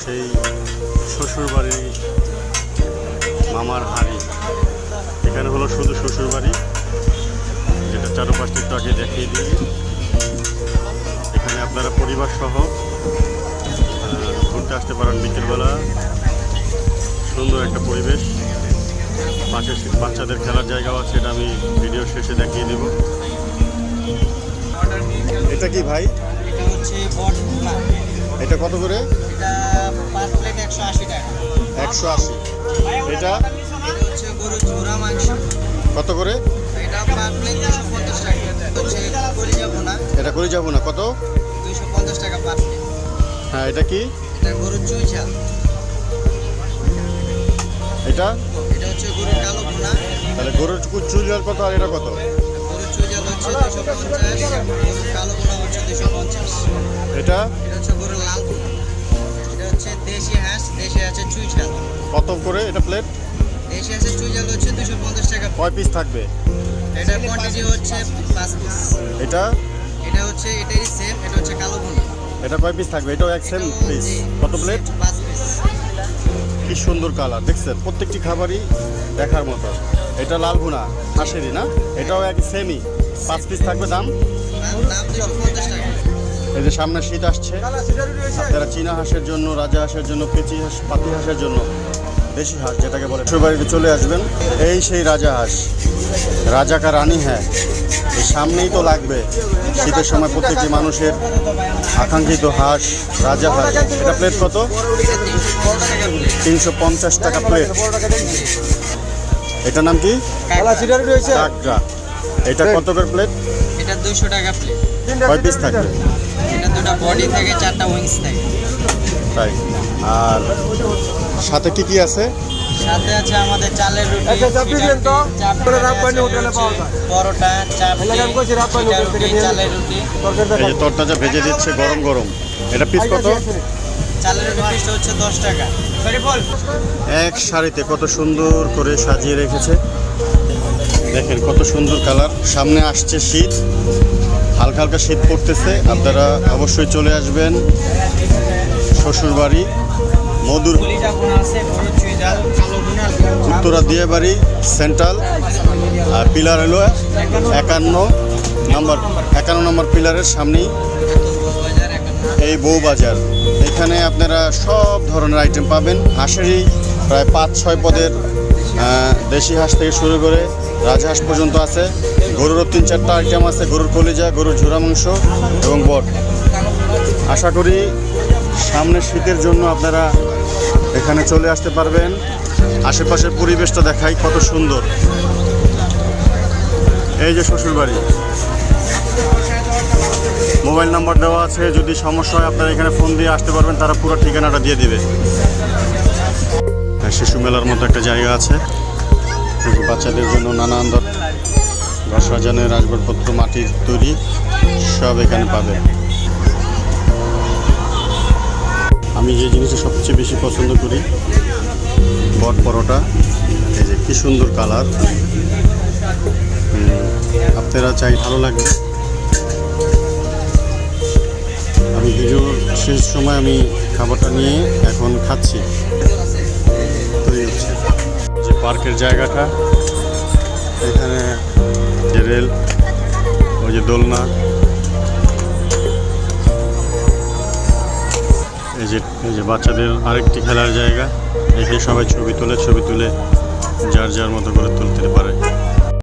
সেই শ্বশুরবাড়ি মামার হাড়ি। এখানে হলো শুধু শ্বশুরবাড়ি, যেটা চারপাশটা একটু আগে দেখিয়ে দিই। এখানে আপনারা পরিবার সহ ঘুরতে আসতে পারেন বিকেলবেলা। সুন্দর একটা পরিবেশ, পাশে বাচ্চাদের খেলার জায়গাও আছে, এটা আমি ভিডিও শেষে দেখিয়ে দেব। এটা কি ভাই? এটা হচ্ছে বট ভুনা। এটা কত করে? এটা পার প্লেট 180 টাকা। 180। এটা হচ্ছে গরুর ঝোড়া মাংস। কত করে? এটা পার প্লেট 250 টাকা। হচ্ছে কলিজা ভুনা। এটা করে যাবো না, কত? 250 টাকা পার প্লেট। হ্যাঁ, এটা কি? এটা গরুর চুই ঝাল। এটা হচ্ছে গরুর কালো ভুনা। তাহলে গরুর চুই ঝাল কত আর এটা কত? গরুর চুই ঝাল হচ্ছে 250, গরুর কালো ভুনা হচ্ছে 250। এটা হচ্ছে গরুর লাল ভুনা। এটা হচ্ছে দেশি হাঁস, দেশি হাঁসের চুই ঝাল। কত করে এটা প্লেট? দেশি হাঁসের চুই ঝাল হচ্ছে 250 টাকা। কয় পিস থাকবে? এটা কোয়ান্টিটি হচ্ছে 5 পিস। এটা হচ্ছে এটাই সেম, এটা হচ্ছে কালো ভুনা। এটা কয় পিস থাকবে? এটাও এক সেম পিস। কত প্লেট? 5 পিস। কি সুন্দর কালার, দেখছেন? প্রত্যেকটি খাবারই দেখার মতো। এটা লাল ভুনা হাঁসেরই না? এটাও এক সেমই, 5 পিস থাকবে। দাম দাম 250 টাকা। এই যে সামনে শীত আসছে, আপনারা চীনা হাঁসের জন্য, রাজা হাঁসের জন্য, পেঁচি হাঁস, পাতি হাঁসের জন্য, দেশি হাঁস যেটাকে বলে, শ্বশুরবাড়িতে চলে আসবেন। এই সেই রাজা হাঁস, রাজা কা রানী। হ্যাঁ, এই সামনেই তো লাগবে শীতের সময় প্রত্যেকটি মানুষের আকাঙ্ক্ষিত হাঁস, রাজা হাঁস। এটা প্লেট কত? 350 টাকা প্লেট। এটার নাম কি? কাঁকড়া। এটা কত করে প্লেট? এটা 200 টাকা প্লেট। কয় পিস থাকবে? এটা দুটো বডি থাকে, 4টা উইংস থাকে। তাই। আর সাথে কি কি আছে? সাথে আছে আমাদের চালের রুটি, পরোটা, চাপ, চালের রুটি। এই যে তরতাজা ভেজে দিচ্ছে গরম গরম। এটা পিস কত? চালের রুটি পিসটা হচ্ছে 10 টাকা। এক সারিতে কত সুন্দর করে সাজিয়ে রেখেছে, দেখেন কত সুন্দর কালার। সামনে আসছে শীত, হালকা হালকা শীত পড়তেছে। আপনারা অবশ্যই চলে আসবেন শ্বশুরবাড়ি মধুর উত্তরা দিয়ে বাড়ি সেন্ট্রাল। আর পিলার হলো 51 নম্বর পিলারের সামনেই এই বউবাজার। এখানে আপনারা সব ধরনের আইটেম পাবেন। হাঁসেরই প্রায় 5-6 পদের দেশি হাঁস থেকে শুরু করে রাজহাঁস পর্যন্ত আছে। গরুরও 3-4টা আইটেম আছে, গরুর কলিজা, গরুর ঝোড়া মাংস এবং বট। আশা করি সামনে শীতের জন্য আপনারা এখানে চলে আসতে পারবেন। আশেপাশের পরিবেশটা দেখাই কত সুন্দর। এই যে শ্বশুরবাড়ি, মোবাইল নাম্বার দেওয়া আছে, যদি সমস্যা হয় আপনারা এখানে ফোন দিয়ে আসতে পারবেন, তারা পুরো ঠিকানাটা দিয়ে দিবে। শিশু মেলার মতো একটা জায়গা আছে, বাচ্চাদের জন্য নানান ঘর সাজানোর আসবাবপত্র, মাটির তৈরি সব এখানে পাবে। আমি যে জিনিসটা সবচেয়ে বেশি পছন্দ করি, বট পরোটা। এই যে কি সুন্দর কালার, আপনারা চাই ভালো লাগবে। আমি ভিডিওর শেষ সময় আমি খাবারটা নিয়ে এখন খাচ্ছি, তৈরি হচ্ছে। যে পার্কের জায়গাটা, এখানে যে রেল, ওই যে দোলনা, এই যে বাচ্চাদের আরেকটি খেলার জায়গা। এখানে সবাই ছবি তুলে যার যার মতো করে তুলতে পারে।